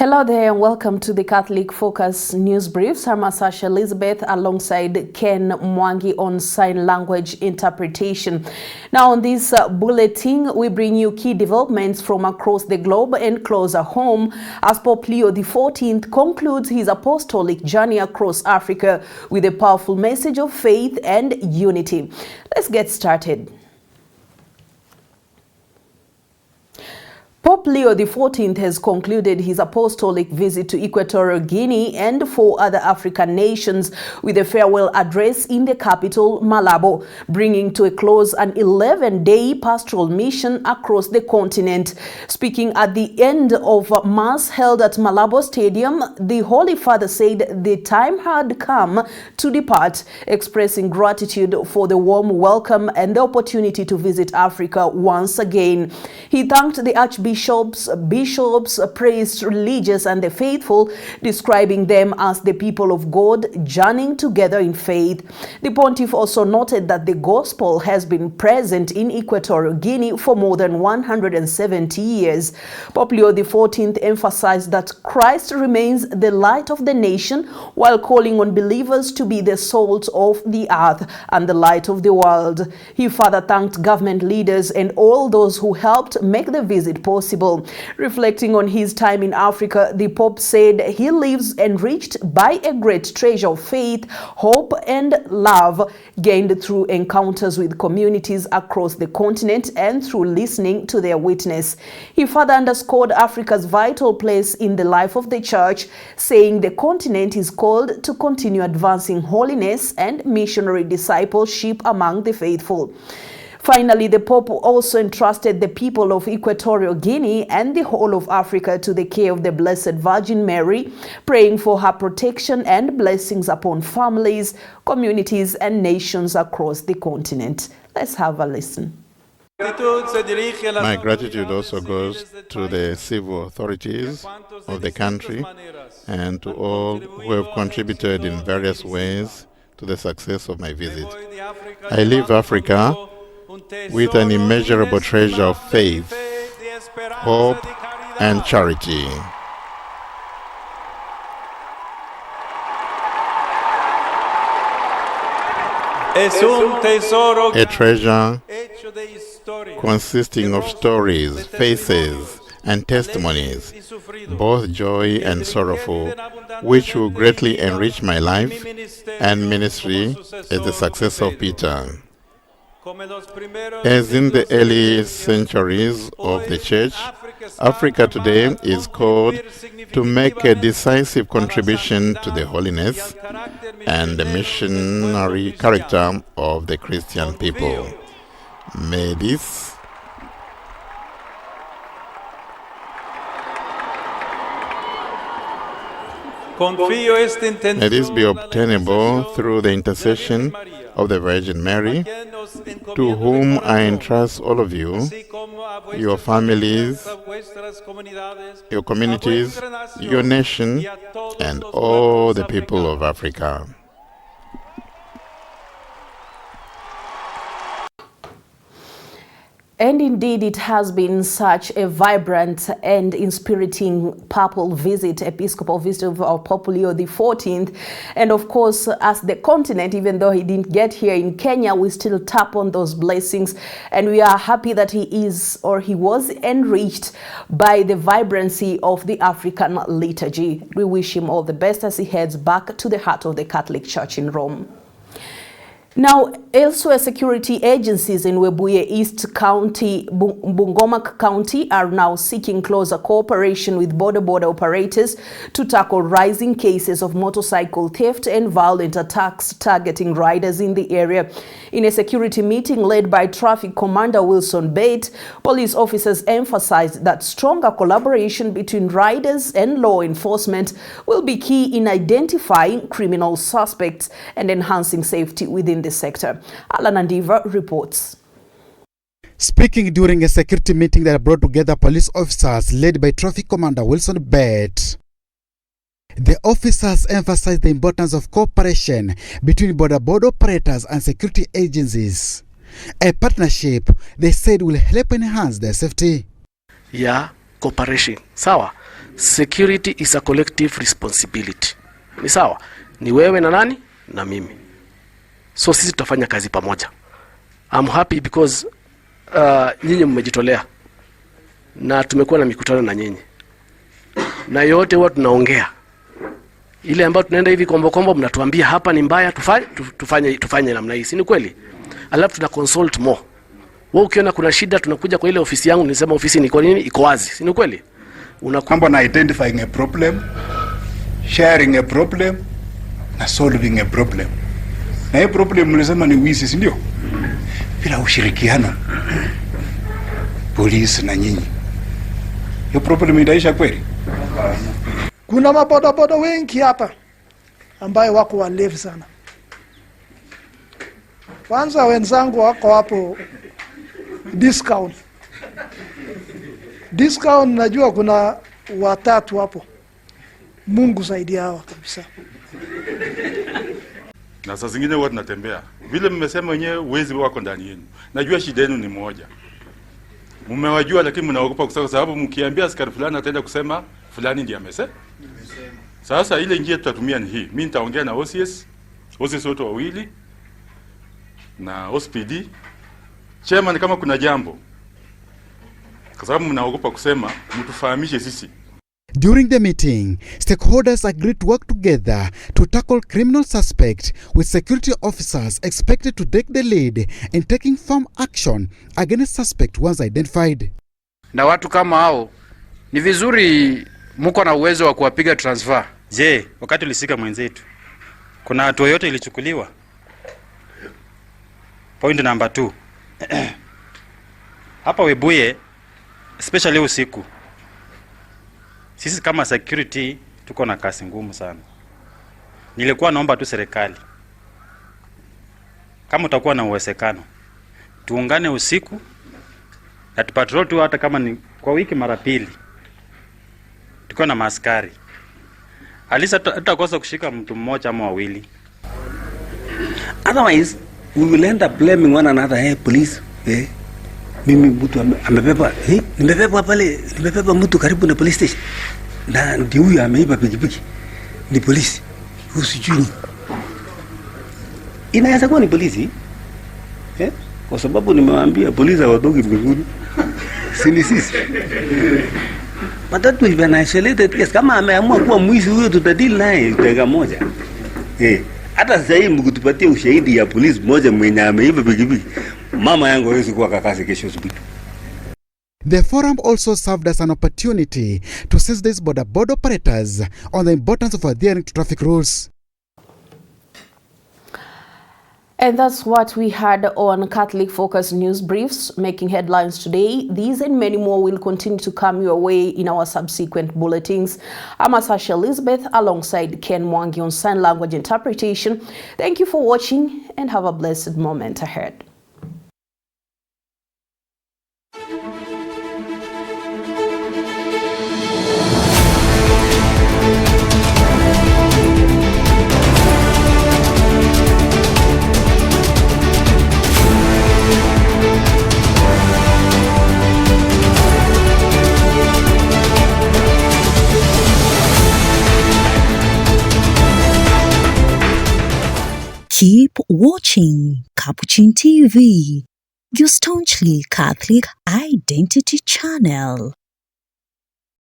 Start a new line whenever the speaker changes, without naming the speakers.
Hello there and welcome to the Catholic Focus News Briefs. I'm Sasha Elizabeth alongside Ken Mwangi on sign language interpretation. Now on this bulletin, we bring you key developments from across the globe and closer home as Pope Leo XIV concludes his apostolic journey across Africa with a powerful message of faith and unity. Let's get started. Pope Leo XIV has concluded his apostolic visit to Equatorial Guinea and 4 other African nations with a farewell address in the capital, Malabo, bringing to a close an 11-day pastoral mission across the continent. Speaking at the end of Mass held at Malabo Stadium, the Holy Father said the time had come to depart, expressing gratitude for the warm welcome and the opportunity to visit Africa once again. He thanked the Archbishop bishops, priests, religious and the faithful, describing them as the people of God journeying together in faith. The pontiff also noted that the gospel has been present in Equatorial Guinea for more than 170 years. Pope Leo XIV emphasized that Christ remains the light of the nation while calling on believers to be the salt of the earth and the light of the world. He further thanked government leaders and all those who helped make the visit possible. Reflecting on his time in Africa, the Pope said he lives enriched by a great treasure of faith, hope and love gained through encounters with communities across the continent and through listening to their witness. He further underscored Africa's vital place in the life of the Church, saying the continent is called to continue advancing holiness and missionary discipleship among the faithful. Finally, the Pope also entrusted the people of Equatorial Guinea and the whole of Africa to the care of the Blessed Virgin Mary, praying for her protection and blessings upon families, communities, and nations across the continent. Let's have a listen.
My gratitude also goes to the civil authorities of the country and to all who have contributed in various ways to the success of my visit. I leave Africa with an immeasurable treasure of faith, hope, and charity. A treasure consisting of stories, faces, and testimonies, both joy and sorrowful, which will greatly enrich my life and ministry as the successor of Peter. As in the early centuries of the Church, Africa today is called to make a decisive contribution to the holiness and the missionary character of the Christian people. May this be obtainable through the intercession of the Virgin Mary, to whom I entrust all of you, your families, your communities, your nation, and all the people of Africa.
And indeed, it has been such a vibrant and inspiriting papal visit, episcopal visit of Pope Leo XIV. And of course, as the continent, even though he didn't get here in Kenya, we still tap on those blessings. And we are happy that he was enriched by the vibrancy of the African liturgy. We wish him all the best as he heads back to the heart of the Catholic Church in Rome. Now, elsewhere, security agencies in Webuye East County, Bungoma County are now seeking closer cooperation with border operators to tackle rising cases of motorcycle theft and violent attacks targeting riders in the area. In a security meeting led by Traffic Commander Wilson Bate, police officers emphasized that stronger collaboration between riders and law enforcement will be key in identifying criminal suspects and enhancing safety within the sector. Alan Andiva reports.
Speaking during a security meeting that brought together police officers led by Traffic Commander Wilson Bate, the officers emphasized the importance of cooperation between border operators and security agencies. A partnership, they said, will help enhance their safety.
Yeah, cooperation. Sawa. security is a collective responsibility. Ni sawa? Ni wewe na nani? Na mimi. So sisi tutafanya kazi pamoja. I'm happy because nyinyi mmejitolea. Na tumekuwa na mikutano na nyinyi. Na yote huwa tunaongea. Ile ambayo tunaenda hivi kombo mnatuambia hapa ni mbaya, tufanye namna hii. Si ni kweli? Alafu tuna consult more. Wewe ukiona kuna shida tunakuja kwa ile ofisi yangu, nilisema ofisi ni kwa nini iko wazi. Si ni kweli?
Unakwamba na identifying a problem, sharing a problem, na solving a problem. Na hiyo problem mlisema ni wizi, si ndio? Bila ushirikiano polisi na nyinyi, hiyo problem itaisha kweli?
Kuna mabodaboda wengi hapa ambayo wako walevi sana. Kwanza wenzangu wako hapo discount najua kuna watatu hapo. Mungu zaidi hawa kabisa.
Na saa zingine watu natembea. Vile mmesema wenyewe wezi wako ndani yenu. Najua shida yenu ni moja. Mmewajua lakini mnaogopa kusema, sababu mkiambia askari fulani ataenda kusema fulani ndiye amesema. Sasa ile njia tutatumia ni hii. Mimi nitaongea na OCS wote wawili na OSPD. Chairman, kama kuna jambo, kwa sababu mnaogopa kusema, mtufahamishe sisi.
During the meeting, stakeholders agreed to work together to tackle criminal suspects, with security officers expected to take the lead in taking firm action against suspects once identified.
Na watu kama hao ni vizuri mko na uwezo wa kuwapiga transfer.
Je, wakati ulisika mwenzetu kuna hatua yote ilichukuliwa? Point number 2. Hapa Webuye, especially usiku, sisi kama security tuko na kazi ngumu sana. Nilikuwa naomba tu serikali, kama utakuwa na uwezekano, tuungane usiku na tupatrol tu, hata kama ni kwa wiki mara 2. Tuko na maaskari. Alisa tutakosa kushika mtu mmoja ama wawili.
Otherwise, we will end up blaming one another. Hey, police, mimi mtu amebeba, nimebeba mtu karibu na police station. Na ndio huyu ameiba pikipiki. Ni polisi. Usijui. Inaweza kuwa ni polisi. Kwa sababu nimewaambia polisi hawatoki mbinguni. Si sisi. But that will be an isolated case. Kama ameamua kuwa mwizi huyo, tutadili naye dakika moja. Hata sasa hivi mkitupatia ushahidi ya polisi moja mwenye ameiba pikipiki, mama yangu hawezi kuwa kakasi kesho asubuhi.
The forum also served as an opportunity to sensitize border operators on the importance of adhering to traffic rules.
And that's what we had on Catholic Focus News Briefs, making headlines today. These and many more will continue to come your way in our subsequent bulletins. I'm Sasha Elizabeth alongside Ken Mwangi on sign language interpretation. Thank you for watching and have a blessed moment ahead.
Keep watching Capuchin TV, your staunchly Catholic identity channel.